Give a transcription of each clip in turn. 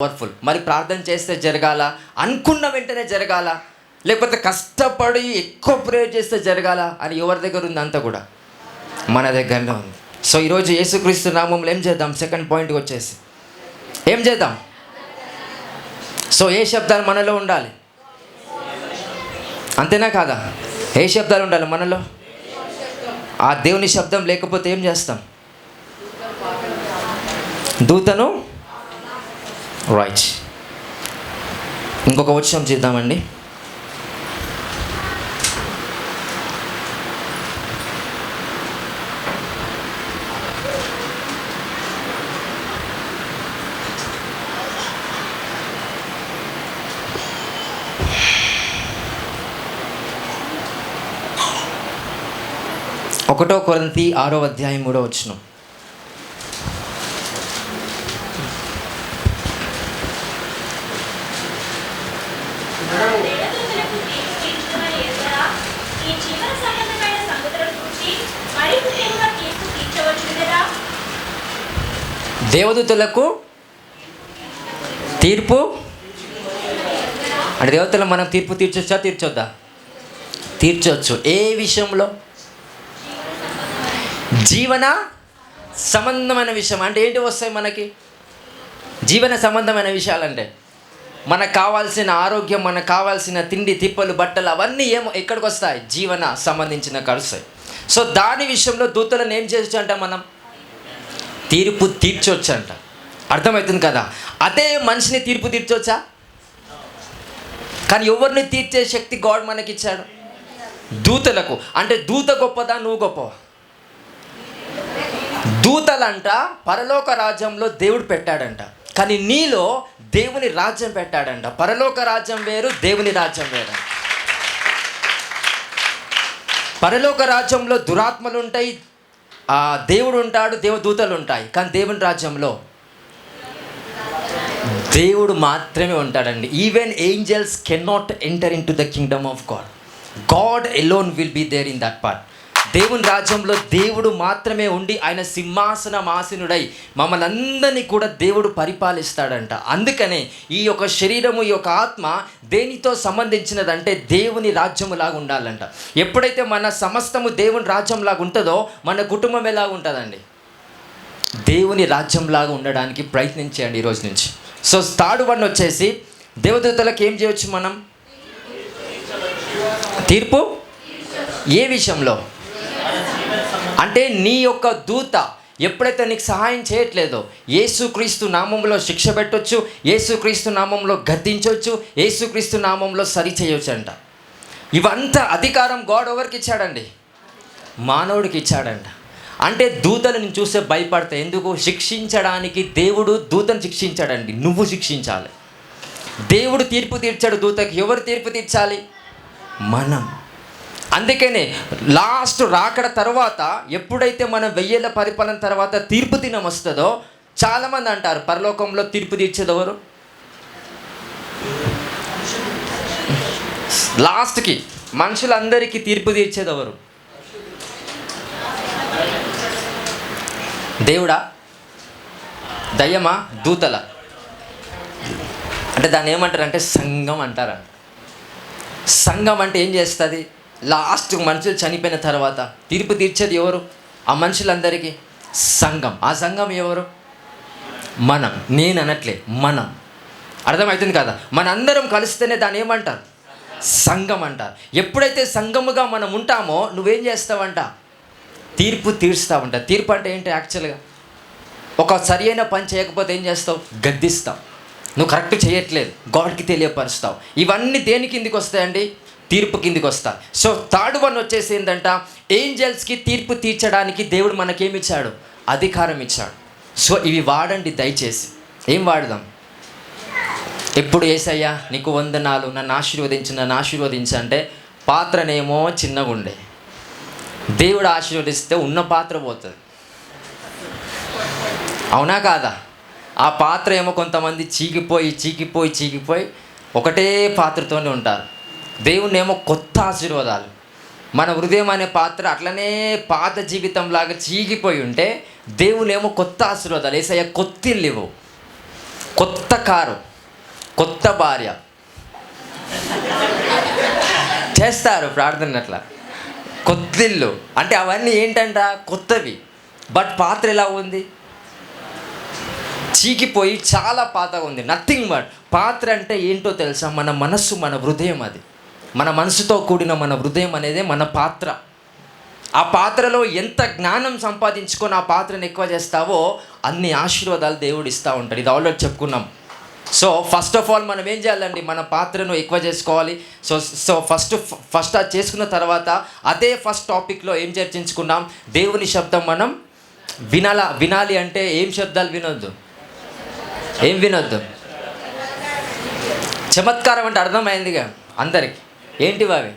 Powerful. మరి ప్రార్థన చేస్తే జరగాల, అనుకున్న వెంటనే జరగాల, లేకపోతే కష్టపడి ఎక్కువ ప్రేయర్ చేస్తే జరగాల అని ఎవరి దగ్గర ఉంది? అంతా కూడా మన దగ్గరలో ఉంది. సో ఈరోజు యేసుక్రీస్తు నామంలో ఏం చేద్దాం? సెకండ్ పాయింట్కి వచ్చేసి ఏం చేద్దాం? సో ఏ శబ్దాలు మనలో ఉండాలి? అంతేనా కాదా? ఏ శబ్దాలు ఉండాలి మనలో? ఆ దేవుని శబ్దం లేకపోతే ఏం చేస్తాం? దూతను రైట్. ఇంకొక వచనం చేద్దామండి. ఒకటో కొరింథీ 6వ అధ్యాయం 3వ వచనం. దేవదూతలకు తీర్పు అంటే దేవతలు మనం తీర్పు తీర్చొచ్చా? తీర్చొద్దా? తీర్చొచ్చు. ఏ విషయంలో? జీవన సంబంధమైన విషయం. అంటే ఏంటి వస్తాయి మనకి? జీవన సంబంధమైన విషయాలంటే మనకు కావాల్సిన ఆరోగ్యం, మనకు కావాల్సిన తిండి తిప్పలు బట్టలు అవన్నీ ఎక్కడికి వస్తాయి? జీవన సంబంధించిన కలుస్తాయి. సో దాని విషయంలో దూతలను ఏం చేయొచ్చు అంట? మనం తీర్పు తీర్చొచ్చు అంట. అర్థమవుతుంది కదా? అదే మనిషిని తీర్పు తీర్చొచ్చా? కానీ ఎవరిని తీర్చే శక్తి గాడ్ మనకిచ్చాడు? దూతలకు. అంటే దూత గొప్పదా, నువ్వు గొప్పవా? దూతలంట పరలోక రాజ్యంలో దేవుడు పెట్టాడంట, కానీ నీలో దేవుని రాజ్యం పెట్టాడంట. పరలోక రాజ్యం వేరు, దేవుని రాజ్యం వేరు. పరలోక రాజ్యంలో దురాత్మలు ఉంటాయి, దేవుడు ఉంటాడు, దేవదూతలు ఉంటాయి. కానీ దేవుని రాజ్యంలో దేవుడు మాత్రమే ఉంటాడండి. Even angels cannot enter into the kingdom of God. God alone will be there in that part. దేవుని రాజ్యంలో దేవుడు మాత్రమే ఉండి ఆయన సింహాసనమాసీనుడై మమ్మల్ని అందరినీ కూడా దేవుడు పరిపాలిస్తాడంట. అందుకనే ఈ యొక్క శరీరము, ఈ యొక్క ఆత్మ దేనితో సంబంధించినదంటే దేవుని రాజ్యములాగా ఉండాలంట. ఎప్పుడైతే మన సమస్తము దేవుని రాజ్యంలాగా ఉంటుందో మన కుటుంబం ఎలాగా ఉంటుందండి? దేవుని రాజ్యంలాగా ఉండడానికి ప్రయత్నించేయండి ఈరోజు నుంచి. సో థర్డ్ వన్ వచ్చేసి దేవదూతలకు ఏం చేయవచ్చు మనం? తీర్పు. ఏ విషయంలో? అంటే నీ యొక్క దూత ఎప్పుడైతే నీకు సహాయం చేయట్లేదో యేసుక్రీస్తు నామంలో శిక్ష పెట్టొచ్చు, యేసుక్రీస్తు నామంలో గద్దించవచ్చు, యేసుక్రీస్తు నామంలో సరి చేయొచ్చు అంట. ఇవంతా అధికారం గాడ్ ఎవరికి ఇచ్చాడండి? మానవుడికి ఇచ్చాడంట. అంటే దూతలను చూస్తే భయపడతాయి. ఎందుకు? శిక్షించడానికి దేవుడు దూతను శిక్షించాడండి. నువ్వు శిక్షించాలి. దేవుడు తీర్పు తీర్చాడు దూతకి. ఎవరు తీర్పు తీర్చాలి? మనం. అందుకనే లాస్ట్ రాకడ తర్వాత ఎప్పుడైతే మనం 1000 పరిపాలన తర్వాత తీర్పు దినం వస్తుందో చాలామంది అంటారు పరలోకంలో తీర్పు తీర్చేది ఎవరు? లాస్ట్కి మనుషులందరికీ తీర్పు తీర్చేది ఎవరు? దేవుడా? దయ్యమా? దూతల? అంటే దాన్ని ఏమంటారంటే సంఘం అంటారంట. సంఘం అంటే ఏం చేస్తుంది? లాస్ట్ మనుషులు చనిపోయిన తర్వాత తీర్పు తీర్చేది ఎవరు? ఆ మనుషులందరికీ సంఘం. ఆ సంఘం ఎవరు? మనం. నేను అనట్లే, మనం. అర్థమవుతుంది కదా? మనందరం కలిస్తేనే దాన్ని ఏమంటారు? సంఘం అంటారు. ఎప్పుడైతే సంఘముగా మనం ఉంటామో నువ్వేం చేస్తావంట? తీర్పు తీరుస్తావంట. తీర్పు అంటే ఏంటి? యాక్చువల్గా ఒక సరి అయిన పని చేయకపోతే ఏం చేస్తావు? గద్దిస్తావు. నువ్వు కరెక్ట్ చేయట్లేదు, గాడ్కి తెలియపరుస్తావు. ఇవన్నీ దేని కిందికి వస్తాయండి? తీర్పు కిందికి వస్తాయి. సో థర్డ్ వన్ వచ్చేసి ఏంటంట? ఏంజల్స్కి తీర్పు తీర్చడానికి దేవుడు మనకేమిచ్చాడు? అధికారం ఇచ్చాడు. సో ఇవి వాడండి దయచేసి. ఏం వాడదాం? ఎప్పుడు యేసయ్యా నీకు వందనాలు, నన్ను ఆశీర్వదించు అంటే పాత్రనేమో చిన్నగా ఉండే, దేవుడు ఆశీర్వదిస్తే ఉన్న పాత్ర పోతుంది. అవునా కాదా? ఆ పాత్ర ఏమో కొంతమంది చీకిపోయి ఒకటే పాత్రతోనే ఉంటారు. దేవుని ఏమో కొత్త ఆశీర్వాదాలు. మన హృదయం అనే పాత్ర అట్లనే పాత జీవితంలాగా చీగిపోయి ఉంటే దేవునేమో కొత్త ఆశీర్వాదాలు. యేసయ్య కొత్త ఇల్లు ఇవ్వు. కొత్త కారు, కొత్త భార్య చేస్తారు ప్రార్థన అట్లా. కొత్త ఇల్లు అంటే అవన్నీ ఏంటంట కొత్తవి. బట్ పాత్ర ఎలా ఉంది? చీకిపోయి చాలా పాతగా ఉంది. నథింగ్ బట్ పాత్ర అంటే ఏంటో తెలుసా? మన మనస్సు, మన హృదయం. అది మన మనసుతో కూడిన మన హృదయం అనేదే మన పాత్ర. ఆ పాత్రలో ఎంత జ్ఞానం సంపాదించుకొని ఆ పాత్రను ఎక్కువ చేస్తావో అన్ని ఆశీర్వాదాలు దేవుడు ఇస్తూ ఉంటాడు. ఇది ఆల్రెడీ చెప్పుకున్నాం. సో ఫస్ట్ ఆఫ్ ఆల్ మనం ఏం చేయాలండి? మన పాత్రను ఎక్కువ చేసుకోవాలి. సో ఫస్ట్ అది చేసుకున్న తర్వాత అదే ఫస్ట్ టాపిక్లో ఏం చర్చించుకున్నాం? దేవుని శబ్దం మనం వినాలి అంటే ఏం శబ్దాలు వినొద్దు? ఏం వినొద్దు? చమత్కారం అంటే అర్థమైందిగా అందరికి. ఏంటివి అవి?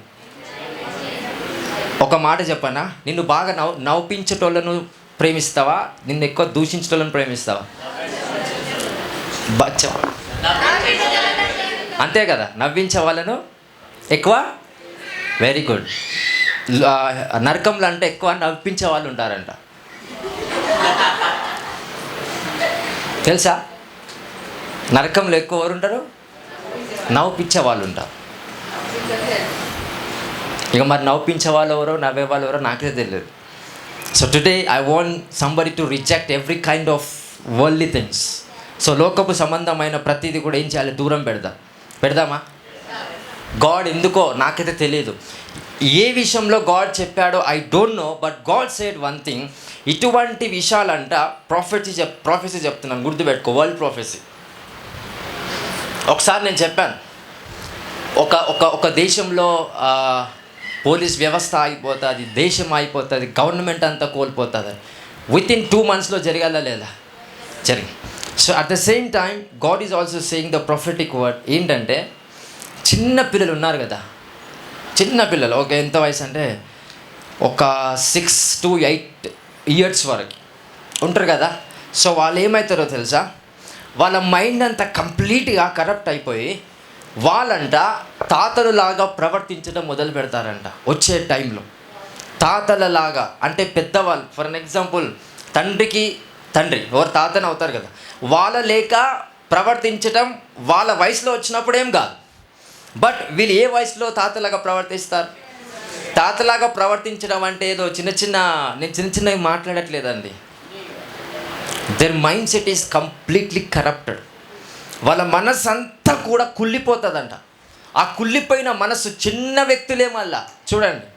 ఒక మాట చెప్పనా, నిన్ను బాగా నవ్వించేటోళ్ళను ప్రేమిస్తావా, నిన్ను ఎక్కువ దూషించేటోళ్ళను ప్రేమిస్తావా? అంతే కదా, నవ్వించే వాళ్ళను ఎక్కువ. Very good. నరకంలో అంటే ఎక్కువ నవ్వించే వాళ్ళు ఉంటారంట, తెలుసా? నరకంలో ఎక్కువ ఎవరు ఉంటారు? నవ్వించే వాళ్ళు ఉంటారు. ఇక మరి నవ్వించే వాళ్ళు ఎవరో, నవ్వే వాళ్ళు ఎవరో నాకే తెలియదు. So today I want somebody to reject every kind of worldly things. So లోకపు సంబంధమైన ప్రతిదీ కూడా ఏం చేయాలి? దూరం పెడదామా? గాడ్ ఎందుకో నాకైతే తెలియదు. ఏ విషయంలో గాడ్ చెప్పాడో I don't know, but God said one thing. ఇటువంటి విషయాలంట ప్రాఫెసీ చెప్తున్నాను, గుర్తుపెట్టుకో. World prophecy. ఒకసారి నేను చెప్పాను, ఒక దేశంలో పోలీస్ వ్యవస్థ అయిపోతుంది, దేశం అయిపోతుంది, గవర్నమెంట్ అంతా కోల్పోతుంది. వితిన్ 2 monthsలో జరగాల లేదా? జరిగింది. So at the same time God is also saying the prophetic word. ఏంటంటే చిన్న పిల్లలు ఉన్నారు కదా, చిన్న పిల్లలు, ఒక ఎంత వయసు అంటే ఒక 6 to 8 years వరకు ఉంటారు కదా. సో వాళ్ళు ఏమవుతారో తెలుసా? వాళ్ళ మైండ్ అంతా కంప్లీట్గా కరప్ట్ అయిపోయి వాళ్ళంట తాతలులాగా ప్రవర్తించడం మొదలు పెడతారంట వచ్చే టైంలో. తాతలలాగా అంటే పెద్దవాళ్ళు, ఫర్ అన్ ఎగ్జాంపుల్ తండ్రి ఎవరు తాతని అవుతారు కదా, వాళ్ళ లేక ప్రవర్తించడం వాళ్ళ వయసులో వచ్చినప్పుడు ఏం కాదు. బట్ వీళ్ళు ఏ వయసులో తాతలాగా ప్రవర్తిస్తారు? తాతలాగా ప్రవర్తించడం అంటే ఏదో నేను చిన్నవి మాట్లాడట్లేదండి. Their mind set is completely corrupted. వాళ్ళ మనసు అంతా కూడా కుళ్ళిపోతుందంట. ఆ కుళ్ళిపోయిన మనసు చిన్న వ్యక్తులే. మళ్ళా చూడండి,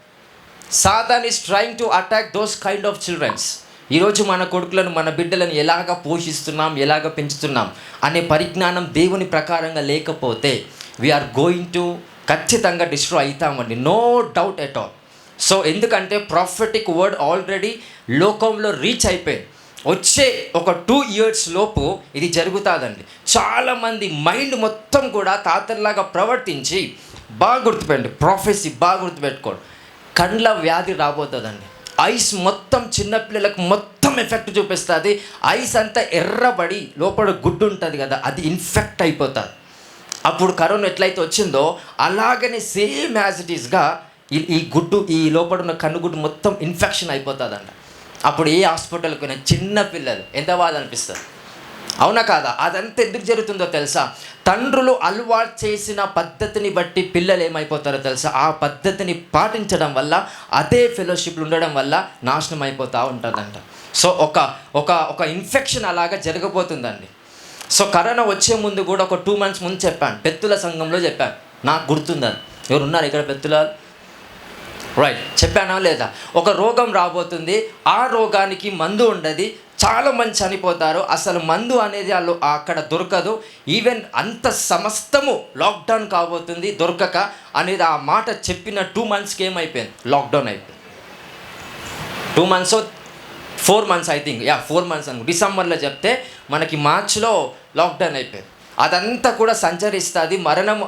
Satan is trying to attack those kind of childrens. ఈరోజు మన కొడుకులను, మన బిడ్డలను ఎలాగ పోషిస్తున్నాం, ఎలాగ పెంచుతున్నాం అనే పరిజ్ఞానం దేవుని ప్రకారంగా లేకపోతే వీఆర్ గోయింగ్ టు ఖచ్చితంగా డిస్ట్రాయ్ అవుతామండి, no doubt at all. So ఎందుకంటే ప్రాఫెటిక్ వర్డ్ ఆల్రెడీ లోకంలో రీచ్ అయిపోయింది. వచ్చే ఒక 2 years లోపు ఇది జరుగుతుందండి. చాలామంది మైండ్ మొత్తం కూడా తాతల్లాగా ప్రవర్తించి, బాగా గుర్తుపెట్టండి, ప్రాఫెసీ బాగా గుర్తుపెట్టుకోండి, కండ్ల వ్యాధి రాబోతుందండి. ఐస్ మొత్తం చిన్నపిల్లలకు మొత్తం ఎఫెక్ట్ చూపిస్తుంది. ఐస్ అంతా ఎర్రబడి లోపల గుడ్డు ఉంటుంది కదా, అది ఇన్ఫెక్ట్ అయిపోతుంది. అప్పుడు కరోనా ఎట్లయితే వచ్చిందో అలాగనే సేమ్ యాజ్ ఇట్ ఈస్గా ఈ లోపల ఉన్న కన్నుగుడ్డు మొత్తం ఇన్ఫెక్షన్ అయిపోతుందంట. అప్పుడు ఏ హాస్పిటల్కి పోయినా చిన్న పిల్లలు ఎంత బాధ అనిపిస్తుంది, అవునా కాదా? అదంతా ఎందుకు జరుగుతుందో తెలుసా? తండ్రులు అలవాటు చేసిన పద్ధతిని బట్టి పిల్లలు ఏమైపోతారో తెలుసా? ఆ పద్ధతిని పాటించడం వల్ల, అదే ఫెలోషిప్లు ఉండడం వల్ల నాశనం అయిపోతూ ఉంటుందంట. సో ఒక ఇన్ఫెక్షన్ అలాగా జరగబోతుందండి. సో కరోనా వచ్చే ముందు కూడా ఒక 2 months ముందు చెప్పాను, పెత్తుల సంఘంలో చెప్పాను, నాకు గుర్తుందని. ఎవరున్నారు ఇక్కడ పెత్తుల? రైట్, చెప్పానా లేదా? ఒక రోగం రాబోతుంది, ఆ రోగానికి మందు ఉండదు, చాలామంది చనిపోతారు, అసలు మందు అనేది అక్కడ దొరకదు, ఈవెన్ అంత సమస్తము లాక్డౌన్ కాబోతుంది దొరకక అనేది ఆ మాట చెప్పిన 2 monthsకి ఏమైపోయింది? లాక్డౌన్ అయిపోయింది. 2 months 4 months I think, 4 months అనుకో. డిసెంబర్లో చెప్తే మనకి మార్చిలో లాక్డౌన్ అయిపోయింది. అదంతా కూడా సంచరిస్తుంది, మరణం,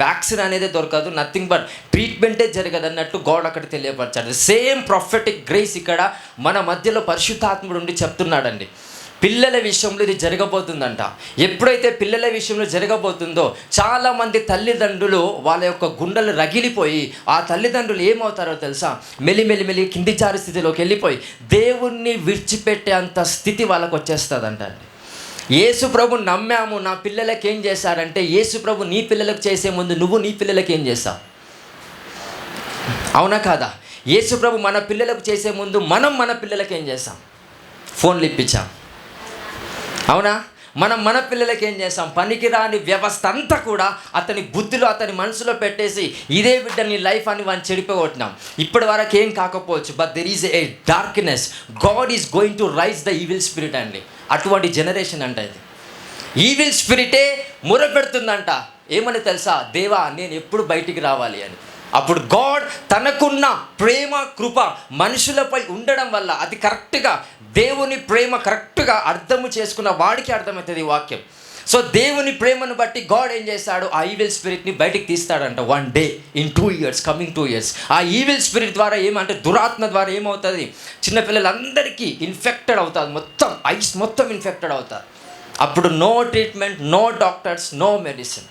వ్యాక్సిన్ అనేది దొరకదు, నథింగ్ బట్ ట్రీట్మెంటే జరగదు అన్నట్టు గాడ్ అక్కడ తెలియపరచాడు. సేమ్ ప్రొఫెటిక్ గ్రేస్ ఇక్కడ మన మధ్యలో పరిశుద్ధాత్ముడు ఉండి చెప్తున్నాడండి. పిల్లల విషయంలో ఇది జరగబోతుందంట. ఎప్పుడైతే పిల్లల విషయంలో జరగబోతుందో చాలామంది తల్లిదండ్రులు వాళ్ళ యొక్క గుండెలు రగిలిపోయి, ఆ తల్లిదండ్రులు ఏమవుతారో తెలుసా? మెల్లి కింది జారి స్థితిలోకి వెళ్ళిపోయి దేవుణ్ణి విడిచిపెట్టే అంత స్థితి వాళ్ళకు వచ్చేస్తుందంట అండి. యేసు ప్రభు నమ్మాము, నా పిల్లలకి ఏం చేశారంటే, యేసు ప్రభు నీ పిల్లలకు చేసే ముందు నువ్వు నీ పిల్లలకి ఏం చేస్తావు? అవునా కాదా? యేసు ప్రభు మన పిల్లలకు చేసే ముందు మనం మన పిల్లలకి ఏం చేస్తాం? ఫోన్లు ఇప్పించాం. అవునా? మనం మన పిల్లలకి ఏం చేస్తాం? పనికిరాని వ్యవస్థ అంతా కూడా అతని బుద్ధిలో, అతని మనసులో పెట్టేసి ఇదే బిడ్డ నీ లైఫ్ అని వాడిని చెడిపోగొట్టినాం. ఇప్పటి వరకు ఏం కాకపోవచ్చు, but there is a darkness. God is going to raise the evil spirit అండి. అటువంటి జనరేషన్ అంట ఇది. ఈవిల్ స్పిరిటే మొరపెడుతుందంట. ఏమని తెలుసా? దేవా, నేను ఎప్పుడు బయటికి రావాలి అని. అప్పుడు గాడ్ తనకున్న ప్రేమ, కృప మనుషులపై ఉండడం వల్ల, అది కరెక్ట్గా దేవుని ప్రేమ కరెక్ట్గా అర్థము చేసుకున్న వాడికి అర్థమవుతుంది ఈ వాక్యం. సో దేవుని ప్రేమను బట్టి గాడ్ ఏం చేస్తాడు? ఆ ఈవిల్ స్పిరిట్ని బయటికి తీస్తాడంట. 1 day in 2 years, coming 2 years. ఆ ఈవిల్ స్పిరిట్ ద్వారా ఏమంటే, దురాత్మ ద్వారా ఏమవుతుంది? చిన్నపిల్లలందరికీ ఇన్ఫెక్టెడ్ అవుతుంది. మొత్తం ఐస్ మొత్తం ఇన్ఫెక్టెడ్ అవుతారు. అప్పుడు no treatment, no doctors, no medicine.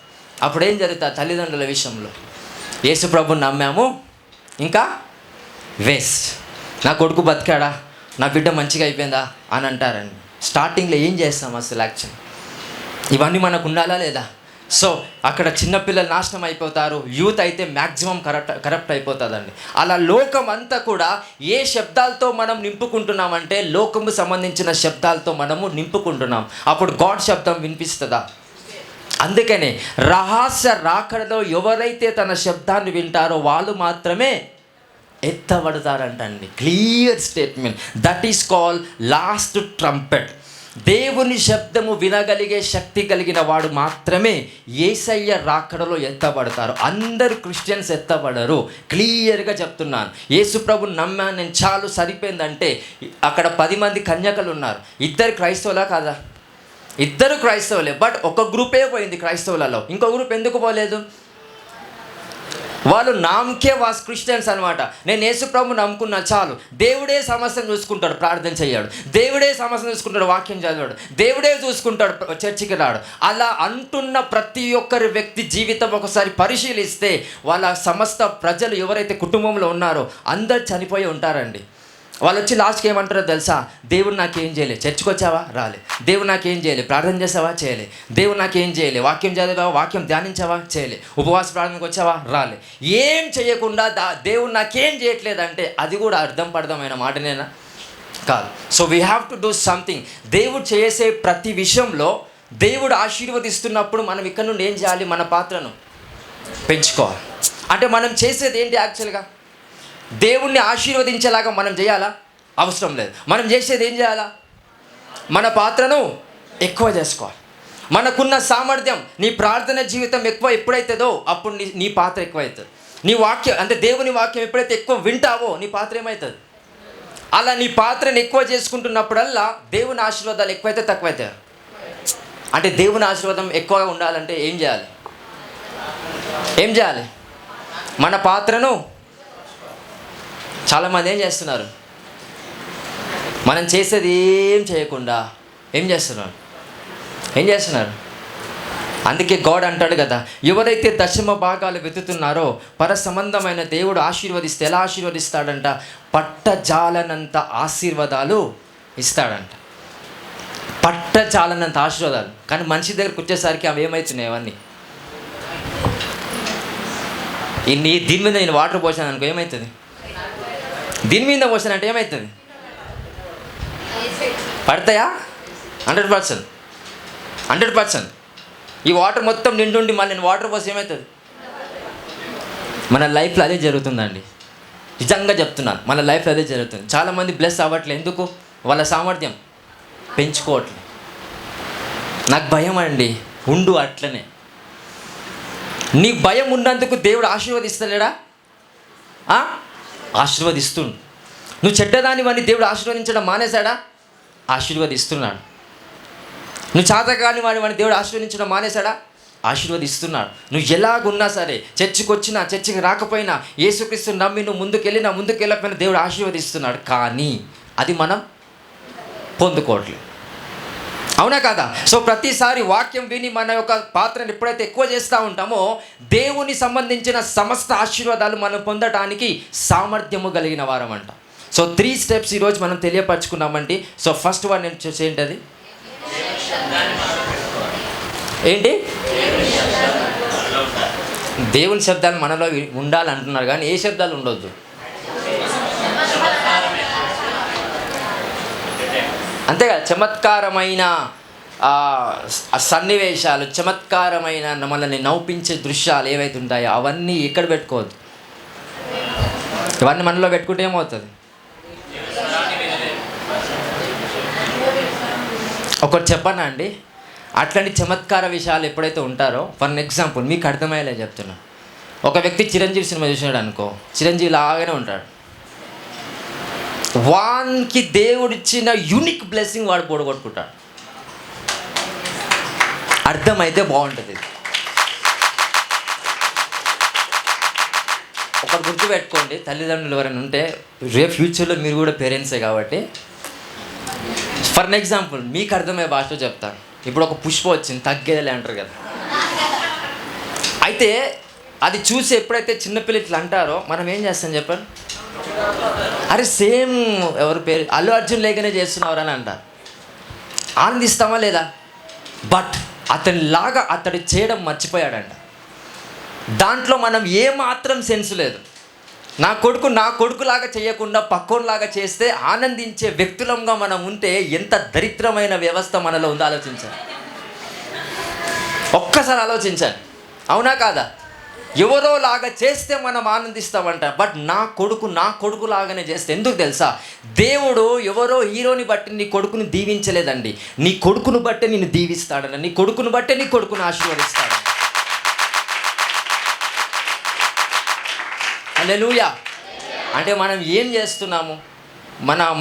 అప్పుడు ఏం జరుగుతుంది? తల్లిదండ్రుల విషయంలో యేసు ప్రభుని నమ్మాము, ఇంకా వేస్ట్. నా కొడుకు బతికాడా, నా బిడ్డ మంచిగా అయిపోయిందా అని అంటారండి. స్టార్టింగ్లో ఏం చేస్తాం అసలు యాక్షన్? ఇవన్నీ మనకు ఉండాలా లేదా? సో అక్కడ చిన్నపిల్లలు నాశనం అయిపోతారు, యూత్ అయితే మ్యాక్సిమం కరప్ట్ అయిపోతుందండి. అలా లోకం అంతా కూడా ఏ శబ్దాలతో మనం నింపుకుంటున్నామంటే, లోకము సంబంధించిన శబ్దాలతో మనము నింపుకుంటున్నాం. అప్పుడు గాడ్ శబ్దం వినిపిస్తుందా? అందుకనే రహస్య రాకడలో ఎవరైతే తన శబ్దాన్ని వింటారో వాళ్ళు మాత్రమే ఎత్తబడతారంటండి. Clear statement. That is call last trumpet. దేవుని శబ్దము వినగలిగే శక్తి కలిగిన వాడు మాత్రమే యేసయ్య రాకడలో ఎత్తబడతారు. అందరు క్రిస్టియన్స్ ఎత్తబడరు. క్లియర్గా చెప్తున్నాను. యేసు ప్రభుని నమ్మాను నేను, చాలు సరిపోయిందంటే, అక్కడ 10 మంది కన్యకలు ఉన్నారు. 2 క్రైస్తవులా కాదా? 2 క్రైస్తవులే. బట్ ఒక గ్రూపే పోయింది క్రైస్తవులలో. ఇంకో గ్రూప్ ఎందుకు పోలేదు? వాళ్ళు నామకే వాస్ క్రిస్టియన్స్ అనమాట. నేను యేసు ప్రభుని నమ్ముకున్నా చాలు, దేవుడే సమస్యను చూసుకుంటాడు, ప్రార్థన చేయడు. దేవుడే సమస్యను చూసుకుంటాడు, వాక్యం చదివాడు. దేవుడే చూసుకుంటాడు, చర్చికి రాడు. అలా అంటున్న ప్రతి ఒక్కరి వ్యక్తి జీవితం ఒకసారి పరిశీలిస్తే, వాళ్ళ సమస్త ప్రజలు ఎవరైతే కుటుంబంలో ఉన్నారో అందరు చనిపోయి ఉంటారండి. వాళ్ళు వచ్చి లాస్ట్కి ఏమంటారో తెలుసా? దేవుడు నాకేం చేయలే, చర్చికి వచ్చావా? రాలే. దేవుడు నాకేం చేయలే, ప్రార్థన చేసావా? చేయలే. దేవుడు నాకేం చేయలే, వాక్యం చదివావా? వాక్యం ధ్యానించావా? చేయలే. ఉపవాస ప్రార్థనకు వచ్చావా? రాలే. ఏం చేయకుండా దేవుడు నాకేం చేయట్లేదంటే అది కూడా అర్థమైన మాటనేనా? కాదు. So we have to do something. దేవుడు చేసే ప్రతి విషయంలో దేవుడు ఆశీర్వదిస్తున్నప్పుడు మనం ఇక్కడ నుండి ఏం చేయాలి? మన పాత్రను పెంచుకోవాలి. అంటే మనం చేసేది ఏంటి యాక్చువల్గా? దేవుణ్ణి ఆశీర్వదించేలాగా మనం చేయాలా? అవసరం లేదు. మనం చేసేది ఏం చేయాలా? మన పాత్రను ఎక్కువ చేసుకోవాలి. మనకున్న సామర్థ్యం, నీ ప్రార్థన జీవితం ఎక్కువ ఎప్పుడైతుందో అప్పుడు నీ పాత్ర ఎక్కువ అవుతుంది. నీ వాక్యం అంటే దేవుని వాక్యం ఎప్పుడైతే ఎక్కువ వింటావో నీ పాత్ర ఏమవుతుంది? అలా నీ పాత్రను ఎక్కువ చేసుకుంటున్నప్పుడల్లా దేవుని ఆశీర్వాదాలు ఎక్కువైతే తక్కువైతాయి. అంటే దేవుని ఆశీర్వాదం ఎక్కువగా ఉండాలంటే ఏం చేయాలి? ఏం చేయాలి? మన పాత్రను. చాలామంది ఏం చేస్తున్నారు? మనం చేసేది ఏం చేయకుండా ఏం చేస్తున్నారు? అందుకే గాడ్ అంటాడు కదా, ఎవరైతే దశమ భాగాలు వెతుకుతున్నారో పర సంబంధమైన దేవుడు ఆశీర్వదిస్తే ఎలా ఆశీర్వదిస్తాడంట? పట్టజాలనంత ఆశీర్వాదాలు ఇస్తాడంట. పట్టజాలనంత ఆశీర్వాదాలు. కానీ మనిషి దగ్గరకు వచ్చేసరికి అవి ఏమవుతున్నాయి? అవన్నీ దీని మీద నేను వాటర్ పోసాను అనుకో, ఏమవుతుంది? దీని మీద పోసానంటే ఏమవుతుంది? పడతాయా? 100%. ఈ వాటర్ మొత్తం నిండుండి మళ్ళీ నేను వాటర్ పోసి ఏమవుతుంది? మన లైఫ్లో అదే జరుగుతుందండి. నిజంగా చెప్తున్నాను, మన లైఫ్లో అదే జరుగుతుంది. చాలామంది బ్లెస్ అవ్వట్లేదు. ఎందుకు? వాళ్ళ సామర్థ్యం పెంచుకోవట్లేదు. నాకు భయం అండి. ఉండు అట్లనే. నీ భయం ఉన్నందుకు దేవుడు ఆశీర్వదిస్తలేడా? ఆశీర్వదిస్తుండు. నువ్వు చెడ్డదానివని దేవుడు ఆశీర్వదించడం మానేశాడా? ఆశీర్వదిస్తున్నాడు. నువ్వు చాతకాని వాడివని దేవుడు ఆశీర్వదించడం మానేశాడా? ఆశీర్వదిస్తున్నాడు. నువ్వు ఎలాగున్నా సరే, చర్చికి వచ్చినా చర్చికి రాకపోయినా, యేసుక్రీస్తుని నమ్మి నువ్వు ముందుకెళ్ళకపోయినా దేవుడు ఆశీర్వదిస్తున్నాడు. కానీ అది మనం పొందుకోవట్లేదు. అవునా కాదా? సో ప్రతిసారి వాక్యం విని మన యొక్క పాత్రను ఎప్పుడైతే ఎక్కువ చేస్తూ ఉంటామో దేవుని సంబంధించిన సమస్త ఆశీర్వాదాలు మనం పొందడానికి సామర్థ్యము కలిగిన వారం అంట. సో 3 steps ఈరోజు మనం తెలియపరచుకున్నామండి. సో ఫస్ట్ వన్ ఏంటది? ఏంటి? దేవుని శబ్దాలు మనలో ఉండాలంటున్నారు, కానీ ఏ శబ్దాలు ఉండొద్దు. అంతేగా, చమత్కారమైన సన్నివేశాలు, చమత్కారమైన మనల్ని నవ్వించే దృశ్యాలు ఏవైతే ఉంటాయో అవన్నీ ఎక్కడ పెట్టుకోవద్దు. ఇవన్నీ మనలో పెట్టుకుంటే ఏమవుతుంది? ఒకటి చెప్పనా అండి, అట్లాంటి చమత్కార విషయాలు ఎప్పుడైతే ఉంటారో, ఫర్ ఎగ్జాంపుల్ మీకు అర్థమయ్యేలా చెప్తున్నా. ఒక వ్యక్తి చిరంజీవి సినిమా చూసాడు అనుకో, చిరంజీవి లాగానే ఉంటాడు. వానికి దేవుడిచ్చిన యూనిక్ బ్లెస్సింగ్ వాడు పొడగొట్టుకుంటాడు. అర్థమైతే బాగుంటుంది. ఒకటి గుర్తుపెట్టుకోండి, తల్లిదండ్రులు ఎవరైనా ఉంటే రేపు ఫ్యూచర్లో మీరు కూడా పేరెంట్సే కాబట్టి, ఫర్ ఎగ్జాంపుల్ మీకు అర్థమయ్యే భాషలో చెప్తాను. ఇప్పుడు ఒక పుష్ప వచ్చింది, తగ్గేదేలే అంటారు కదా. అయితే అది చూసి ఎప్పుడైతే చిన్నపిల్లలు ఇట్లా అంటారో మనం ఏం చేస్తాం చెప్పండి? అరే సేమ్ ఎవరి పేరు అల్లు అర్జున్ లేకనే చేస్తున్నారు అని అంటారు. ఆనందిస్తామా లేదా? బట్ అతనిలాగా అతడు చేయడం మర్చిపోయాడంట. దాంట్లో మనం ఏమాత్రం సెన్స్ లేదు. నా కొడుకులాగా చేయకుండా పక్కోలాగా చేస్తే ఆనందించే వ్యక్తులంగా మనం ఉంటే ఎంత దరిద్రమైన వ్యవస్థ మనలో ఉందో ఆలోచించాలి. ఒక్కసారి ఆలోచించాలి, అవునా కాదా? ఎవరో లాగా చేస్తే మనం ఆనందిస్తామంట, బట్ నా కొడుకు లాగానే చేస్తే. ఎందుకు తెలుసా? దేవుడు ఎవరో హీరోని బట్టి నీ కొడుకుని దీవించలేదండి, నీ కొడుకును బట్టే నిన్ను దీవిస్తాడని, నీ కొడుకును బట్టే నీ కొడుకును ఆశీర్వదిస్తాడు. హల్లెలూయా. అంటే మనం ఏం చేస్తున్నాము?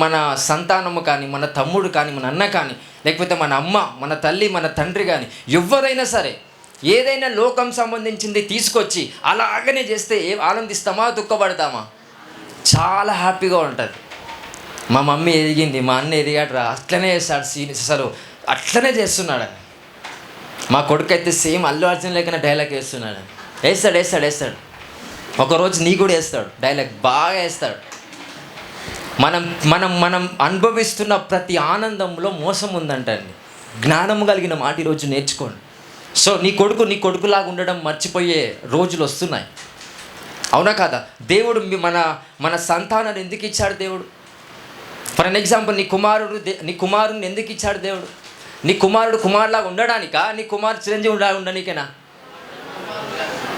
మన సంతానము కానీ, మన తమ్ముడు కానీ, మన అన్న కానీ, లేకపోతే మన అమ్మ, మన తల్లి, మన తండ్రి కానీ, ఎవరైనా సరే ఏదైనా లోకం సంబంధించింది తీసుకొచ్చి అలాగనే చేస్తే ఆనందిస్తామా, దుఃఖపడతామా? చాలా హ్యాపీగా ఉంటుంది. మా మమ్మీ ఎదిగింది, మా అన్న ఎదిగాడు రా, అట్లనే చేస్తాడు అసలు అట్లనే చేస్తున్నాడని. మా కొడుకు అయితే సేమ్ అల్లు అర్జున్ లేకనే డైలాగ్ వేస్తున్నాడని. వేస్తాడు. ఒకరోజు నీ కూడా వేస్తాడు డైలాగ్, బాగా వేస్తాడు. మనం అనుభవిస్తున్న ప్రతి ఆనందంలో మోసం ఉందంటండి. జ్ఞానం కలిగిన మాట ఈరోజు నేర్చుకోండి. సో నీ కొడుకులాగా ఉండడం మర్చిపోయే రోజులు వస్తున్నాయి, అవునా కాదా? దేవుడు మన సంతానాన్ని ఎందుకు ఇచ్చాడు దేవుడు? ఫర్ ఎగ్జాంపుల్ నీ కుమారుడిని ఎందుకు ఇచ్చాడు దేవుడు? నీ కుమారులాగా ఉండడానికా? నీ కుమారుడు చిరంజీవి ఉండనీకేనా?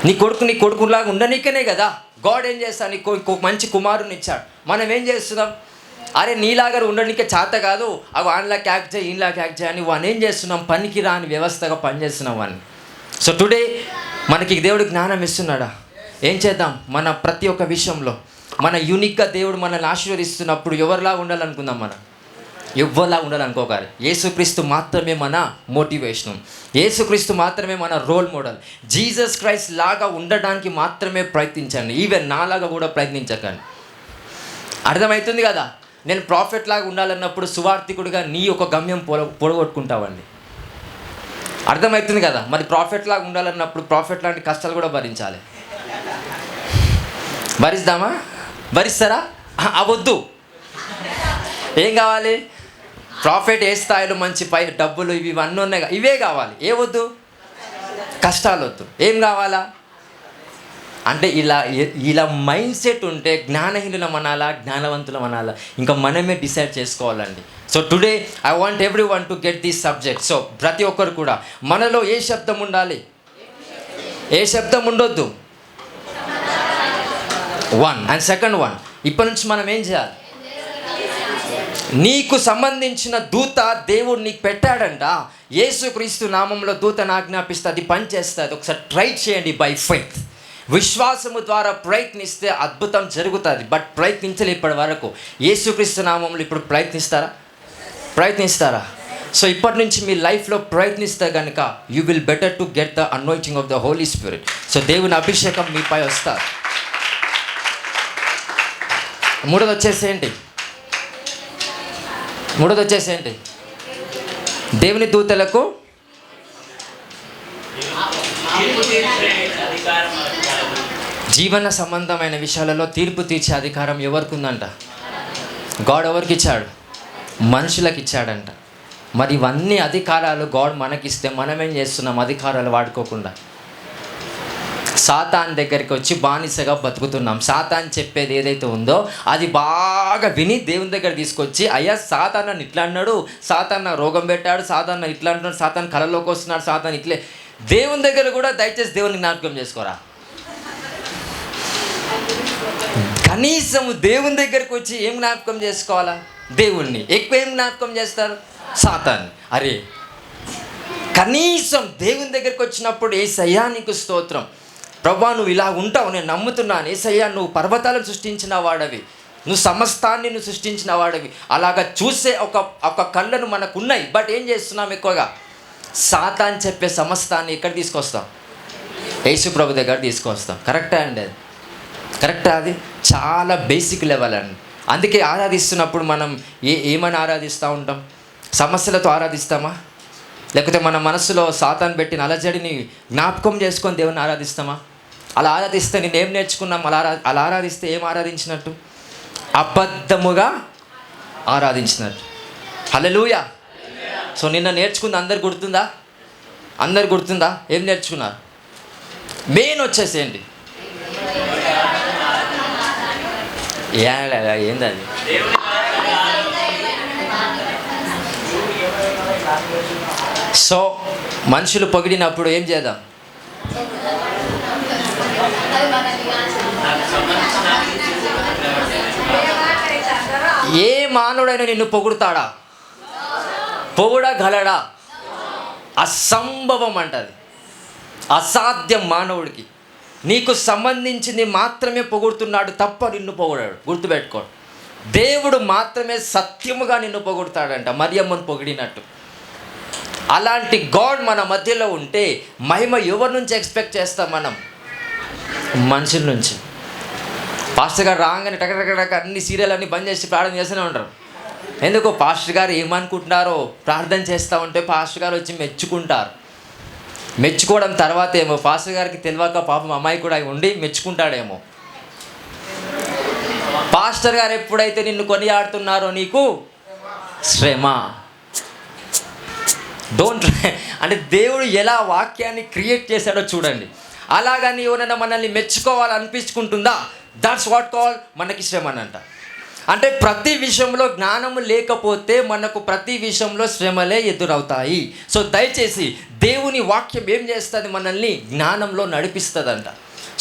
నీ కొడుకులాగా ఉండనీకనే కదా గాడ్ ఏం చేస్తాడు? నీకు మంచి కుమారుని ఇచ్చాడు. మనం ఏం చేస్తున్నాం? అరే నీలాగా ఉండడానికే చేత కాదు, అవి ఆన్లా క్యాక్ చేయి, ఈన్లా క్యాక్ చేయి అని వాడిని ఏం చేస్తున్నాం? పనికి రాని వ్యవస్థగా పనిచేస్తున్నాం వాడిని. సో టుడే మనకి దేవుడు జ్ఞానం ఇస్తున్నాడా? ఏం చేద్దాం? మన ప్రతి ఒక్క విషయంలో మన యూనిక్గా దేవుడు మనల్ని ఆశీర్వదిస్తున్నప్పుడు ఎవరిలాగా ఉండాలనుకుందాం? ఎవరిలా ఉండాలనుకోగాలి. యేసుక్రీస్తు మాత్రమే మన మోటివేషన్, యేసుక్రీస్తు మాత్రమే మన రోల్ మోడల్. జీసస్ క్రైస్ట్ లాగా ఉండడానికి మాత్రమే ప్రయత్నించండి. ఈవెన్ నాలాగా కూడా ప్రయత్నించకండి. అర్థమవుతుంది కదా? నేను ప్రాఫిట్ లాగా ఉండాలన్నప్పుడు సువార్థికుడిగా నీ ఒక గమ్యం పొడగొట్టుకుంటావండి. అర్థమవుతుంది కదా? మరి ప్రాఫిట్ లాగా ఉండాలన్నప్పుడు ప్రాఫిట్ లాంటి కష్టాలు కూడా భరించాలి. భరిస్తామా? భరిస్తారా? అవద్దు. ఏం కావాలి? ప్రాఫిట్ ఏ స్థాయిలో మంచి డబ్బులు ఇవన్నీ ఉన్నాయి, ఇవే కావాలి. ఏ వద్దు? కష్టాలు వద్దు. ఏం కావాలా అంటే ఇలా మైండ్ సెట్ ఉంటే జ్ఞానహీనులం అనాలా, జ్ఞానవంతులం అనాలా, ఇంకా మనమే డిసైడ్ చేసుకోవాలండి. So today I want everyone to get this subject. So ప్రతి ఒక్కరు కూడా మనలో ఏ శబ్దం ఉండాలి, ఏ శబ్దం ఉండొద్దు. వన్ అండ్ సెకండ్ వన్, ఇప్పటి నుంచి మనం ఏం చేయాలి? నీకు సంబంధించిన దూత దేవుడు నీకు పెట్టాడంట. యేసుక్రీస్తు నామంలో దూతను ఆజ్ఞాపిస్తే అది పనిచేస్తుంది. ఒకసారి ట్రై చేయండి. బై ఫెయిత్, విశ్వాసము ద్వారా ప్రయత్నిస్తే అద్భుతం జరుగుతుంది. బట్ ప్రయత్నించలే ఇప్పటి వరకు. యేసుక్రీస్తు నామంలో ఇప్పుడు ప్రయత్నిస్తారా? సో ఇప్పటి నుంచి మీ లైఫ్లో ప్రయత్నిస్తే కనుక you will better to get the anointing of the Holi spirit. So దేవుని అభిషేకం మీపై వస్తారు. మూడోది వచ్చేసేంటి? దేవుని దూతలకు జీవన సంబంధమైన విషయాలలో తీర్పు తీర్చే అధికారం ఎవరికి ఉందంట? గాడ్ ఎవరికి ఇచ్చాడు? మనుషులకు ఇచ్చాడంట. మరి ఇవన్నీ అధికారాలు గాడ్ మనకిస్తే మనం ఏం చేస్తున్నాం? అధికారాలు వాడుకోకుండా సాతాన్ దగ్గరికి వచ్చి బానిసగా బతుకుతున్నాం. సాతాన్ చెప్పేది ఏదైతే ఉందో అది బాగా విని దేవుని దగ్గర తీసుకొచ్చి, అయ్యా సాతాన్ నన్ను ఇట్లా అన్నాడు, సాతాన్ నా రోగం పెట్టాడు, సాతాన్ నన్ను ఇట్లా అంటున్నాడు, సాతాన్ కళలోకి వస్తున్నాడు, సాతాన్ ఇట్లే. దేవుని దగ్గర కూడా దయచేసి దేవుని జ్ఞాపకం చేసుకోరా. కనీసం దేవుని దగ్గరికి వచ్చి ఏం జ్ఞాపకం చేసుకోవాలా? దేవుణ్ణి. ఎక్కువ ఏం జ్ఞాపకం చేస్తారు? సాతాన్. అరే కనీసం దేవుని దగ్గరికి వచ్చినప్పుడు యేసయ్యా నీకు స్తోత్రం, ప్రభా నువ్వు ఇలా ఉంటావు, నేను నమ్ముతున్నాను, యేసయ్యా నువ్వు పర్వతాలను సృష్టించిన వాడవి, నువ్వు సమస్తాన్ని నువ్వు సృష్టించిన వాడవి. అలాగా చూసే ఒక కళ్ళను మనకు ఉన్నాయి. బట్ ఏం చేస్తున్నాం? ఎక్కువగా సాతాన్ చెప్పే సమస్తాన్ని ఎక్కడ తీసుకొస్తాం? యేసు ప్రభు దగ్గర తీసుకొస్తాం. కరెక్టా అండి? అది కరెక్టా? అది చాలా బేసిక్ లెవెల్ అండి. అందుకే ఆరాధిస్తున్నప్పుడు మనం ఏమని ఆరాధిస్తూ ఉంటాం? సమస్యలతో ఆరాధిస్తామా? లేకపోతే మన మనసులో సాతాన్ పెట్టిన అలజడిని జ్ఞాపకం చేసుకొని దేవుని ఆరాధిస్తామా? అలా ఆరాధిస్తే నేను ఏం నేర్చుకున్నాం? అలా ఆరాధిస్తే ఏం ఆరాధించినట్టు? అబద్ధముగా ఆరాధించినట్టు. హల్లెలూయా. సో నిన్న నేర్చుకుంది అందరు గుర్తుందా? అందరు గుర్తుందా? ఏం నేర్చుకున్నారు? మెయిన్ వచ్చేసేయండి. ఏందది? సో మనుషులు పొగిడినప్పుడు ఏం చేద్దాం? ఏ మానవుడైనా నిన్ను పొగుడుతాడా? పొగడగలడా? అసంభవం అంటది. అసాధ్యం మానవుడికి. నీకు సంబంధించింది మాత్రమే పొగుడుతున్నాడు తప్ప నిన్ను పొగడాడు. గుర్తుపెట్టుకోడు. దేవుడు మాత్రమే సత్యముగా నిన్ను పొగుడుతాడంట, మరియమ్మను పొగిడినట్టు. అలాంటి గాడ్ మన మధ్యలో ఉంటే మహిమ ఎవరి నుంచి ఎక్స్పెక్ట్ చేస్తాం మనం? మనుషుల నుంచి. పాస్టర్ గారు రాగానే టకటక అన్ని సీరియల్ అన్నీ బంద్ చేసి ప్రార్థన చేస్తూనే ఉంటారు. ఎందుకో పాస్టర్ గారు ఏమనుకుంటున్నారో ప్రార్థన చేస్తూ ఉంటే పాస్టర్ గారు వచ్చి మెచ్చుకుంటారు. మెచ్చుకోవడం తర్వాత ఏమో పాస్టర్ గారికి తెలియక పాపం అమ్మాయి కూడా ఉండి మెచ్చుకుంటాడేమో. పాస్టర్ గారు ఎప్పుడైతే నిన్ను కొనియాడుతున్నారో నీకు శ్రమ. డోంట్ అంటే దేవుడు ఎలా వాక్యాన్ని క్రియేట్ చేశాడో చూడండి. అలాగని ఎవరైనా మనల్ని మెచ్చుకోవాలనిపించుకుంటుందా? దట్స్ వాట్ కాల్ మనకి శ్రమ అంట. అంటే ప్రతి విషయంలో జ్ఞానము లేకపోతే మనకు ప్రతి విషయంలో శ్రమలే ఎదురవుతాయి. సో దయచేసి దేవుని వాక్యం ఏం చేస్తుంది? మనల్ని జ్ఞానంలో నడిపిస్తుందంట.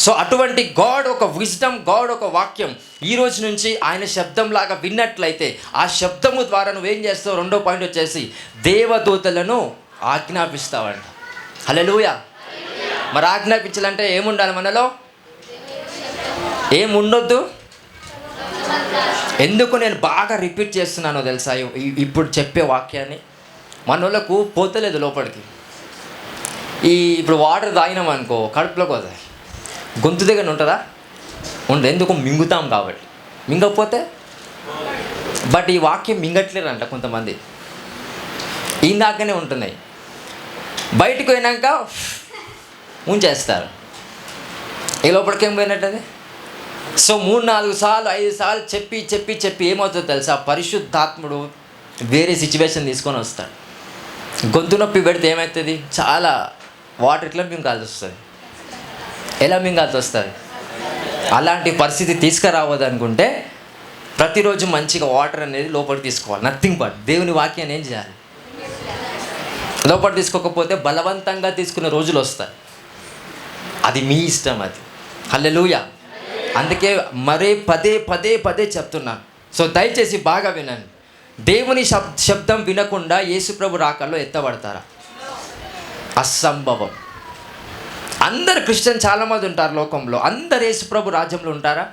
సో అటువంటి గాడ్ ఒక విజ్డమ్, గాడ్ ఒక వాక్యం ఈ రోజు నుంచి ఆయన శబ్దంలాగా విన్నట్లయితే ఆ శబ్దము ద్వారా నువ్వేం చేస్తావు? రెండో పాయింట్ వచ్చేసి దేవదూతలను ఆజ్ఞాపిస్తావంట. హల్లెలూయా. మరి ఆజ్ఞాపించాలంటే ఏముండాలి మనలో? ఏముండొద్దు. ఎందుకు నేను బాగా రిపీట్ చేస్తున్నానో తెలుసా? ఇప్పుడు చెప్పే వాక్యాన్ని మనోళ్ళకు పోతలేదు లోపలికి. ఇప్పుడు వాటర్ తాగినాం అనుకో కడుపులోకి వస్తాయి, గొంతు దగ్గర ఉంటుందా? ఉండదు. ఎందుకు? మింగుతాం కాబట్టి. మింగకపోతే బట్ ఈ వాక్యం మింగట్లేరంట కొంతమంది. ఇందాకనే ఉంటున్నాయి, బయటకు పోయినాక ఉంచేస్తారు. ఈ లోపలికి ఏం పోయినట్టది? సో 3-4 సార్లు 5 సార్లు చెప్పి చెప్పి చెప్పి ఏమవుతుందో తెలుసా? పరిశుద్ధాత్ముడు వేరే సిచ్యువేషన్ తీసుకొని వస్తాడు. గొంతు నొప్పి పెడితే ఏమవుతుంది? చాలా వాటర్ ఇట్లా మింగాల్సి వస్తుంది. ఎలా మింగాల్సి వస్తుంది? అలాంటి పరిస్థితి తీసుకురావద్దనుకుంటే ప్రతిరోజు మంచిగా వాటర్ అనేది లోపలికి తీసుకోవాలి. నథింగ్ బట్ దేవుని వాక్యాన్ని ఏం చేయాలి? లోపల తీసుకోకపోతే బలవంతంగా తీసుకునే రోజులు వస్తాయి. అది మీ ఇష్టం. అది హల్లెలూయా. అందుకే మరే పదే పదే పదే చెప్తున్నాను. సో దయచేసి బాగా వినండి. దేవుని శబ్దం వినకుండా యేసుప్రభు రాకల్లో ఎత్తబడతారా? అసంభవం. అందరు క్రిస్టియన్ చాలామంది ఉంటారు లోకంలో. అందరు యేసుప్రభు రాజ్యంలో ఉంటారా?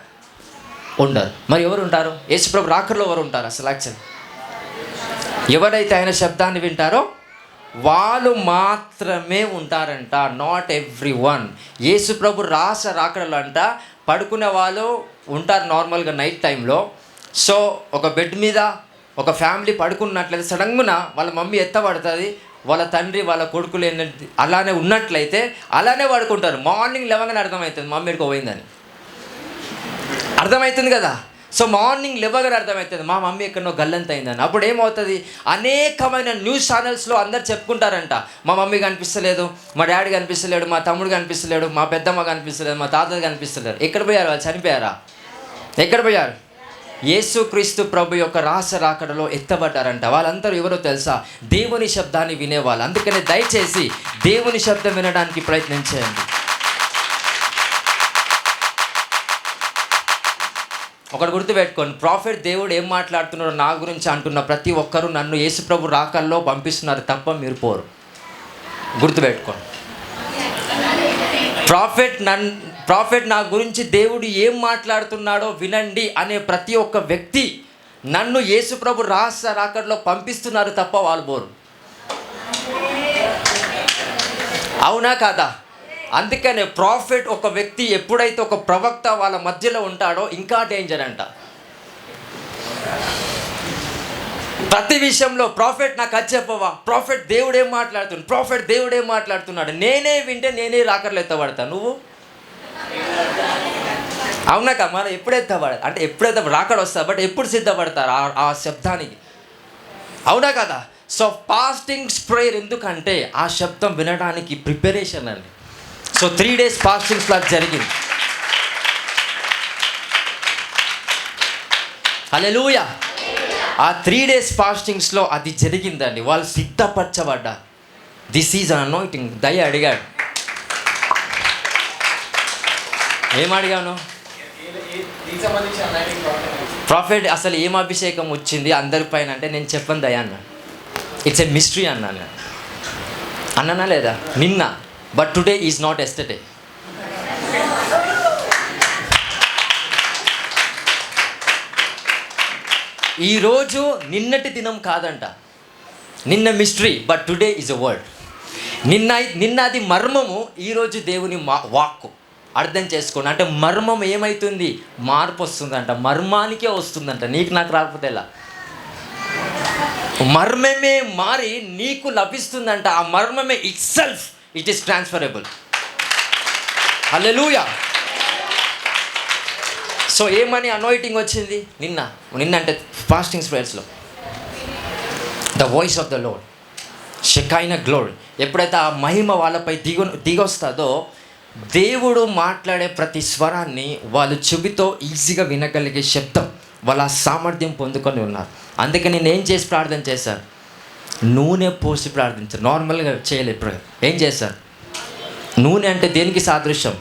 ఉండరు. మరి ఎవరు ఉంటారు? యేసుప్రభు రాకల్లో ఎవరు ఉంటారు? అసలు యాక్చువల్ ఎవరైతే ఆయన శబ్దాన్ని వింటారో వాళ్ళు మాత్రమే ఉంటారంట. Not every one. యేసుప్రభు రాకడలు అంట పడుకునే వాళ్ళు ఉంటారు నార్మల్గా నైట్ టైంలో. సో ఒక బెడ్ మీద ఒక ఫ్యామిలీ పడుకున్నట్లయితే సడన్గా వాళ్ళ మమ్మీ ఎత్తబడుతుంది, వాళ్ళ తండ్రి వాళ్ళ కొడుకులు ఏంటంటే అలానే ఉన్నట్లయితే అలానే పడుకుంటారు. మార్నింగ్ 11 అర్థమవుతుంది మమ్మీడికి పోయిందని. అర్థమవుతుంది కదా? సో మార్నింగ్ లేవగానే అర్థమవుతుంది మా మమ్మీ ఎక్కడనో గల్లంత అయిందని. అప్పుడు ఏమవుతుంది, అనేకమైన న్యూస్ ఛానల్స్లో అందరు చెప్పుకుంటారంట, మా మమ్మీ కనిపిస్తలేదు, మా డాడీ కనిపిస్తలేడు, మా తమ్ముడు కనిపిస్తలేడు, మా పెద్దమ్మ కనిపిస్తలేదు, మా తాత కనిపిస్తలేరు. ఎక్కడ పోయారు వాళ్ళు? చనిపోయారా? ఎక్కడ పోయారు? యేసుక్రీస్తు ప్రభు యొక్క రాకడలో ఎత్తబడ్డారంట. వాళ్ళందరూ ఎవరో తెలుసా? దేవుని శబ్దాన్ని వినేవాళ్ళు. అందుకనే దయచేసి దేవుని శబ్దం వినడానికి ప్రయత్నం చేయండి. ఒకటి గుర్తుపెట్టుకోండి, ప్రాఫెట్ దేవుడు ఏం మాట్లాడుతున్నాడో నా గురించి అంటున్న ప్రతి ఒక్కరూ నన్ను యేసుప్రభు రాకల్లో పంపిస్తున్నారు తప్ప మీరు పోరు. గుర్తుపెట్టుకోండి. ప్రాఫెట్ నా గురించి దేవుడు ఏం మాట్లాడుతున్నాడో వినండి అనే ప్రతి ఒక్క వ్యక్తి నన్ను యేసుప్రభు రాకల్లో పంపిస్తున్నారు తప్ప వాళ్ళు పోరు. అవునా కాదా? అందుకనే ప్రాఫెట్ ఒక వ్యక్తి ఎప్పుడైతే ఒక ప్రవక్త వాళ్ళ మధ్యలో ఉంటాడో ఇంకా డేంజర్ అంట. ప్రతి విషయంలో ప్రాఫెట్ నాకు అది చెప్పవా, ప్రాఫెట్ దేవుడేం మాట్లాడుతున్నాడు, ప్రాఫెట్ దేవుడేం మాట్లాడుతున్నాడు, నేనే వింటే నేనే రాకర్లు ఎత్తబడతా. నువ్వు అవునాక మనం ఎప్పుడు ఎత్తబడ అంటే ఎప్పుడైతే రాకడ వస్తా, బట్ ఎప్పుడు సిద్ధపడతారు ఆ శబ్దానికి? అవునా కదా? సో ఫాస్టింగ్స్ ప్రేయర్ ఎందుకంటే ఆ శబ్దం వినడానికి ప్రిపరేషన్ అండి. సో 3 days ఫాస్టింగ్స్ లాగా జరిగింది. హల్లెలూయా. ఆ 3 days ఫాస్టింగ్స్లో అది జరిగిందండి. వాళ్ళు సిద్ధపరచబడ్డారు. This is an anointing. దయ అడిగాడు. ఏం అడిగాను? ప్రాఫెట్ అసలు ఏం అభిషేకం వచ్చింది అందరిపైన అంటే నేను చెప్పను దయ అన్న. ఇట్స్ ఎ మిస్టరీ అన్నాను. అన్నానా లేదా? నిన్న. But today is not yesterday. ఈరోజు నిన్నటి దినం కాదంట. నిన్న mystery, but today is a word. నిన్న అది మర్మము, ఈరోజు దేవుని వాక్కు. అర్థం చేసుకోండి. అంటే మర్మం ఏమవుతుంది? మార్పు వస్తుందంట. మర్మానికే వస్తుందంట. నీకు నాకు రాకపోతే ఎలా? మర్మమే మారి నీకు లభిస్తుందంట. ఆ మర్మమే itself it is transferable. Hallelujah. So ఏమని అనాయింటింగ్ వచ్చింది? నిన్న అంటే ఫాస్టింగ్స్ ప్రేయర్స్లో the voice of the Lord, Shekinah glory. ఎప్పుడైతే ఆ మహిమ వాళ్ళపై దిగొస్తుందో దేవుడు మాట్లాడే ప్రతి స్వరాన్ని వాళ్ళు చెవితో ఈజీగా వినగలిగే శబ్దం, వాళ్ళ సామర్థ్యం పొందుకొని ఉన్నారు. అందుకే నేను ఏం చేసి ప్రార్థన చేశాను? నూనె పోసి ప్రార్థించారు. నార్మల్గా చేయలేదు. ఇప్పుడు ఏం చేశారు? నూనె అంటే దేనికి సాదృశ్యం?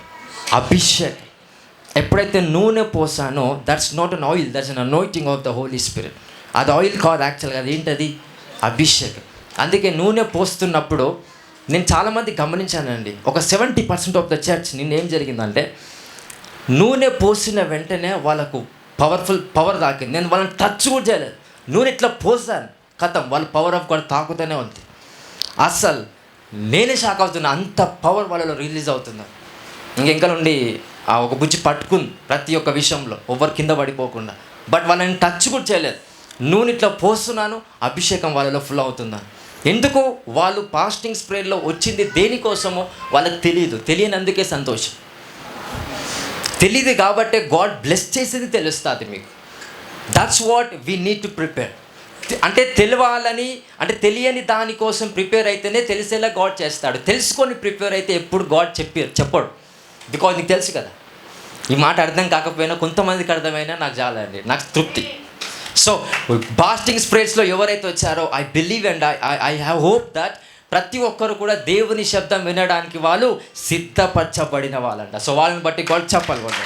అభిషేకం. ఎప్పుడైతే నూనె పోసానో that's not an oil, that's an anointing of the Holi Spirit. అది ఆయిల్ కాదు యాక్చువల్గా. అది ఏంటది? అభిషేకం. అందుకే నూనె పోస్తున్నప్పుడు నేను చాలామంది గమనించానండి. ఒక 70% ఆఫ్ ద చర్చ్ నిన్నేం జరిగిందంటే నూనె పోసిన వెంటనే వాళ్ళకు పవర్ తాకింది. నేను వాళ్ళని టచ్ కూడా చేయలేదు. నూనె ఇట్లా పోసాను, కథం వాళ్ళ పవర్ ఆఫ్ కూడా తాకుతూనే ఉంది. అసలు నేనే షాక్ అవుతున్నా, అంత పవర్ వాళ్ళలో రిలీజ్ అవుతుంది. ఇంకా నుండి ఆ ఒక బుజ్జి పట్టుకుంది ప్రతి ఒక్క విషయంలో, ఎవరు కింద పడిపోకుండా. బట్ వాళ్ళని టచ్ కూడా చేయలేదు. నూనె ఇట్లా పోస్తున్నాను, అభిషేకం వాళ్ళలో ఫుల్ అవుతుందని. ఎందుకు? వాళ్ళు ఫాస్టింగ్ స్ప్రేలో వచ్చింది దేనికోసమో వాళ్ళకి తెలియనందుకే సంతోషం. తెలియదు కాబట్టే గాడ్ బ్లెస్ చేసేది తెలుస్తుంది మీకు. That's what we need to prepare. అంటే తెలియాలని, అంటే తెలియని దానికోసం ప్రిపేర్ అయితేనే తెలిసేలా గాడ్ చేస్తాడు. తెలుసుకొని ప్రిపేర్ అయితే ఎప్పుడు గాడ్ చెప్పాడు. బికాజ్ నీకు తెలుసు కదా. ఈ మాట అర్థం కాకపోయినా కొంతమందికి అర్థమైనా నాకు చాలండి, నాకు తృప్తి. సో ఫాస్టింగ్ స్ప్రేస్లో ఎవరైతే వచ్చారో I believe and I have hope that ప్రతి ఒక్కరు కూడా దేవుని శబ్దం వినడానికి వాళ్ళు సిద్ధపరచబడిన వాళ్ళంట. సో వాళ్ళని బట్టి గాడ్ చెప్పాలి వాళ్ళు.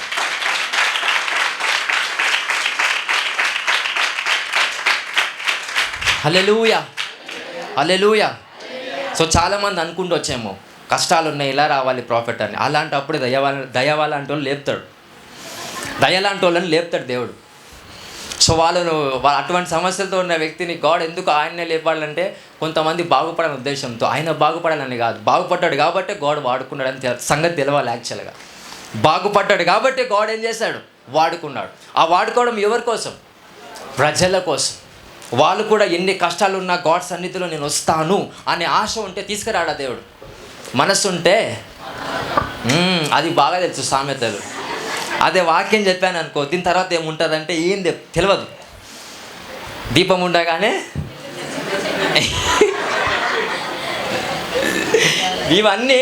హల్లెలూయా, హల్లెలూయా. సో చాలామంది అనుకుంటూ వచ్చేమో కష్టాలు ఉన్నాయి, ఇలా రావాలి ప్రాఫిట్ అని. అలాంటప్పుడు దయవాళ్ళంటి వాళ్ళు లేపుతాడు. దయలాంటి వాళ్ళని లేపుతాడు దేవుడు. సో వాళ్ళు అటువంటి సమస్యలతో ఉన్న వ్యక్తిని గాడ్ ఎందుకు ఆయన్నే లేపాలంటే కొంతమంది బాగుపడాలని ఉద్దేశంతో, ఆయన బాగుపడాలని కాదు, బాగుపడ్డాడు కాబట్టి గాడ్ వాడుకున్నాడని సంగతి తెలవాలి. యాక్చువల్గా బాగుపడ్డాడు కాబట్టి గాడ్ ఏం చేశాడు? వాడుకున్నాడు. ఆ వాడుకోవడం ఎవరి కోసం? ప్రజల కోసం. వాళ్ళు కూడా ఎన్ని కష్టాలు ఉన్నా గాడ్ సన్నిధిలో నేను వస్తాను అనే ఆశ ఉంటే తీసుకురాడా దేవుడు. మనసు ఉంటే అది బాగా తెలుసు సామెతలు. అదే వాక్యం చెప్పాను అనుకో, దీని తర్వాత ఏముంటుందంటే ఏం తెలియదు. దీపం ఉండగానే ఇవన్నీ